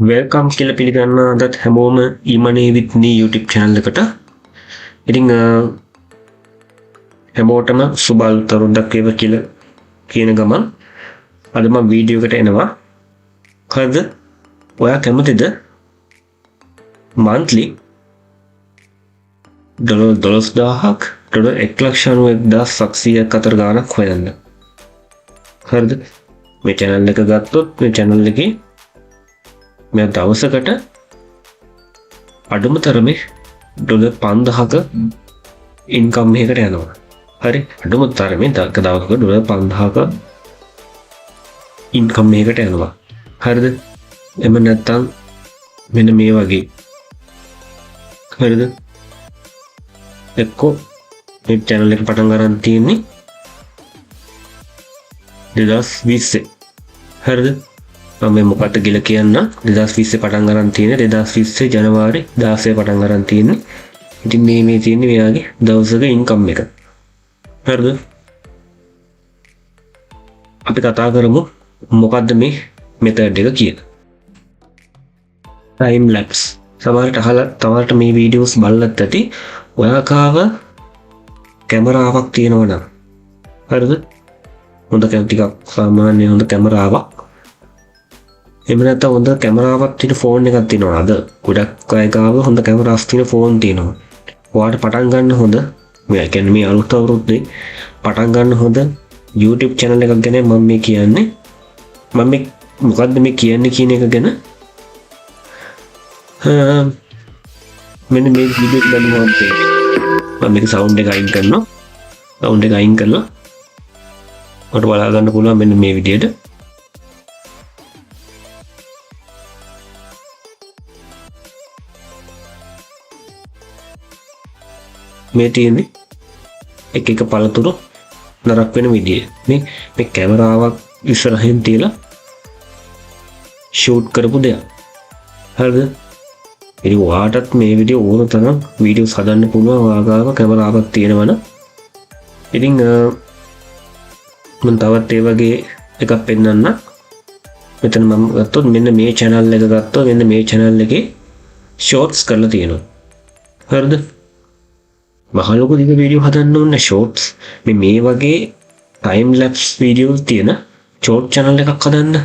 Welcome කියලා පිළිගන්න අදත් හැමෝම ඊමනේ with me YouTube channel එකට. ඉතින් හැමෝටම සුබ අලුතරුන්දක් වේවා කියලා කියන ගමන් අද මම වීඩියෝ එකට එනවා. හරිද? ඔයා කැමතිද monthly $1,000ක් $1,91,700ක් අතර ගාණක් හොයන්න. හරිද? මේ channel එක ගත්තොත් මේ channel එකේ මේ දවසකට අඩුම තරමේ $5,000ක ඉන්කම් එකකට යනවා. හරි, අඩුම තරමේ දවසක $5,000ක ඉන්කම් එකකට යනවා. හරිද? එම නැත්තම් මෙන්න මේ වගේ. හරිද? එක්කෝ මේ channel එක පටන් ගන්න තියෙන්නේ 2020. හරිද? මම මොකක්ද කියලා කියන්න. 2020 පටන් ගන්න තියෙන්නේ 2020 ජනවාරි 16 පටන් ගන්න තියෙන්නේ. ඉතින් මේ තියෙන්නේ මෙයාගේ දවසක ඉන්කම් එක. හරිද? අපි කතා කරමු මොකද්ද මේ මෙතඩ් එක කියලා. time lapse. සමහරට අහලා තවරට මේ වීඩියෝස් බලලත් ඇති. ඔයා කාව කැමරාවක් තියෙනවා නම්. හරිද? හොඳ ටිකක් සාමාන්‍ය හොඳ කැමරාවක්. එහෙම නැත්නම් හොඳ කැමරාවක් තියෙන ෆෝන් එකක් තියෙනවා. අද ගොඩක් අය ගාව හොඳ කැමරාස් තියෙන ෆෝන් තියෙනවා. ඔයාලට පටන් ගන්න හොඳ මේ කියන්නේ මේ අලුත් අවුරුද්දේ පටන් ගන්න හොඳ YouTube channel එකක් ගැන මම මේ කියන්නේ. මම මේ මොකද්ද මේ කියන්නේ කියන එක ගැන මෙන්න මේ වීඩියෝ එක බලනවා. මම මේක සවුන්ඩ් එක අයින් කරනවා. සවුන්ඩ් එක අයින් කරලා ඔයාලට බලා ගන්න පුළුවන් මෙන්න මේ විදියට. මේ තියෙන්නේ එක පළතුරු නරක් වෙන විදිය. මේ කැමරාවක් ඉස්සරහින් තියලා ෂූට් කරපු දෙයක්. හරිද? ඉතින් ඔයාටත් මේ වීඩියෝ ඕන තරම් වීඩියෝස් හදන්න පුළුවන්. ඔයාගාව කැමරාවක් තියෙනවනම්. ඉතින් මම තවත් ඒ වගේ එකක් පෙන්නන්න. මෙතන මම ගත්තොත් මෙන්න මේ channel එක ගත්තොත් මෙන්න මේ channel එකේ shorts කරලා තියෙනවා. හරිද? මහලොකු දිග වීඩියෝ හදන්න ඕන shorts මේ වගේ time lapse වීඩියෝ තියෙන short channel එකක් හදන්න.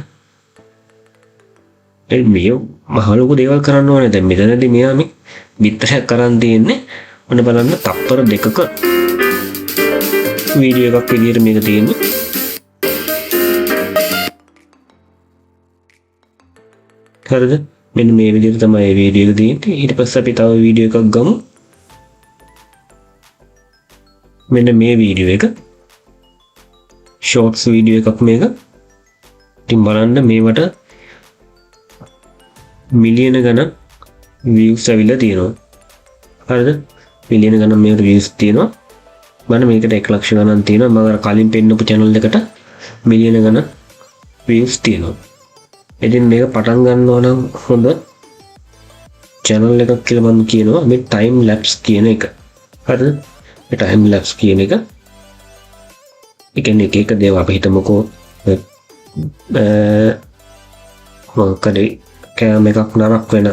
මේ මහලොකු දේවල් කරන්න ඕනේ. දැන් මෙතනදී මෙයා මේ පිටරයක් කරන් තියෙන්නේ. ඔන්න බලන්න තප්පර දෙකක වීඩියෝ එකක් විදියට මේක තියෙන්නේ. හරිද? මෙන්න මේ විදියට තමයි වීඩියෝ එක තියෙන්නේ. ඊට පස්සේ අපි තව වීඩියෝ එකක් ගමු. මෙන්න මේ වීඩියෝ එක shorts වීඩියෝ එකක් මේක. ඉතින් බලන්න මේවට මිලියන ගණන් views ඇවිල්ලා තියෙනවා. හරිද? මිලියන ගණන් මේකට views තියෙනවා. බලන්න මේකට 1 ලක්ෂ ගණන් තියෙනවා. මම අර කලින් පෙන්නපු channel එකට මිලියන ගණන් views තියෙනවා. ඉතින් මේක පටන් ගන්නවා නම් හොඳ channel එකක් කියලා මම කියනවා මේ time lapse කියන එක. හරිද? මේ time lapse කියන එක. ඒ කියන්නේ එක දේවල් අපි හිතමුකෝ මොකද කැම එකක් නරක් වෙන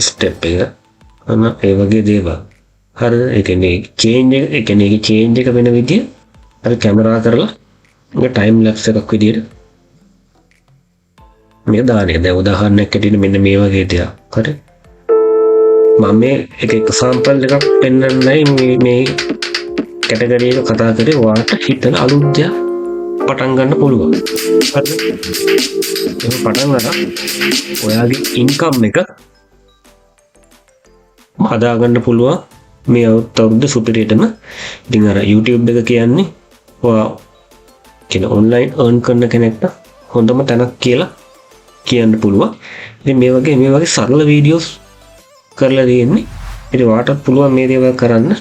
ස්ටෙප් එක. අන්න ඒ වගේ දේවල්. හරිද? ඒ කියන්නේ change එක වෙන විදිය අපි කැමරා කරලා මේක time lapse එකක් විදියට මේ දාන්නේ. දැන් උදාහරණයක් ඇටියෙ මෙන්න මේ වගේ දෙයක්. හරි? මම මේ එක sample එකක් පෙන්නන්නයි මේ කැටගරි එක කතා කරේ. ඔයාලට හිතන අලුත් දෙයක් පටන් ගන්න පුළුවන්. හරිද? ඒක පටන් ගන්න ඔයාගේ ඉන්කම් එක හදා ගන්න පුළුවන් මේ අවුරුද්ද සුපිරියටම. ඉතින් අර YouTube එක කියන්නේ ඔයා කියන online earn කරන කෙනෙක්ට හොඳම තැනක් කියලා කියන්න පුළුවන්. ඉතින් මේ වගේ සරල වීඩියෝස් කරලා තියෙන්නේ. ඉතින් ඔයාටත් පුළුවන් මේ දේවල් කරන්න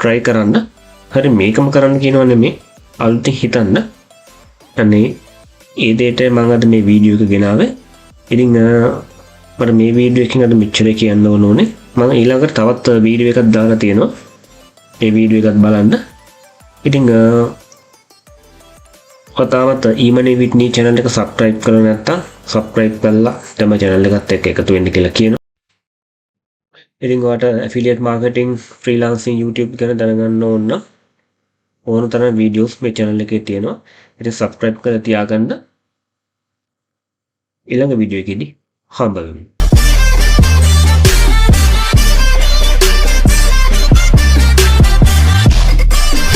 try කරන්න. හරි, මේකම කරන්න කියනවා නෙමෙයි, අලුතින් හිතන්න. අනේ ඒ දෙයට මම අද මේ වීඩියෝ එක ගෙනාවේ. ඉතින් මට මේ වීඩියෝ එකකින් අද මෙච්චර කියන්න ඕනේ. මම ඊළඟට තවත් වීඩියෝ එකක් දාලා තියෙනවා. ඒ වීඩියෝ එකත් බලන්න. ඉතින් ඔතනත් ඊමනේ විට්නි channel එක subscribe කරලා නැත්නම් subscribe කරලා තම channel එකත් එක්ක එකතු වෙන්න කියලා කියනවා. ඉතින් ඔයාලට affiliate marketing freelancing YouTube ගැන දැනගන්න ඕන නම් ඕන තරම් videos මේ channel එකේ තියෙනවා. ඉතින් subscribe කරලා තියාගන්න. ඊළඟ වීඩියෝ එකේදී හම්බ වෙමු.